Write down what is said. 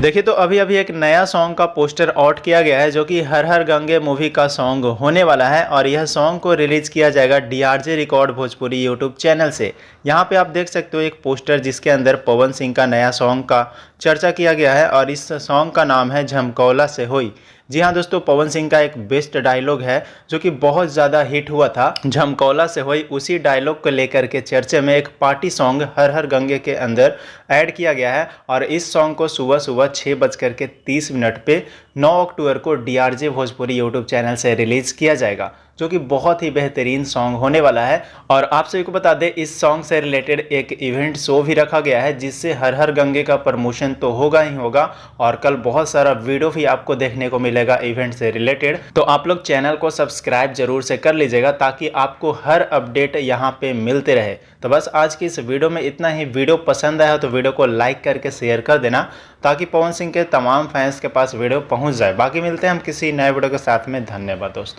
देखिए तो अभी अभी एक नया सॉन्ग का पोस्टर आउट किया गया है जो कि हर हर गंगे मूवी का सॉन्ग होने वाला है और यह सॉन्ग को रिलीज किया जाएगा डीआरजे रिकॉर्ड भोजपुरी यूट्यूब चैनल से। यहाँ पे आप देख सकते हो एक पोस्टर जिसके अंदर पवन सिंह का नया सॉन्ग का चर्चा किया गया है और इस सॉन्ग का नाम है झमकौला से होई। जी हाँ दोस्तों, पवन सिंह का एक बेस्ट डायलॉग है जो कि बहुत ज़्यादा हिट हुआ था, झमकौला से होई। उसी डायलॉग को लेकर के चर्चे में एक पार्टी सॉन्ग हर हर गंगे के अंदर ऐड किया गया है और इस सॉन्ग को सुबह सुबह 6:30 पे 9 अक्टूबर को डीआरजे भोजपुरी यूट्यूब चैनल से रिलीज़ किया जाएगा, जो कि बहुत ही बेहतरीन सॉन्ग होने वाला है। और आप सभी को बता दें, इस सॉन्ग से रिलेटेड एक इवेंट शो भी रखा गया है जिससे हर हर गंगे का प्रमोशन तो होगा ही होगा और कल बहुत सारा वीडियो भी आपको देखने को मिलेगा इवेंट से रिलेटेड। तो आप लोग चैनल को सब्सक्राइब जरूर से कर लीजिएगा ताकि आपको हर अपडेट यहाँ पे मिलते रहे। तो बस आज की इस वीडियो में इतना ही। वीडियो पसंद आया तो वीडियो को लाइक करके शेयर कर देना ताकि पवन सिंह के तमाम फैंस के पास वीडियो पहुँच जाए। बाकी मिलते हैं हम किसी नए वीडियो के साथ में। धन्यवाद दोस्तों।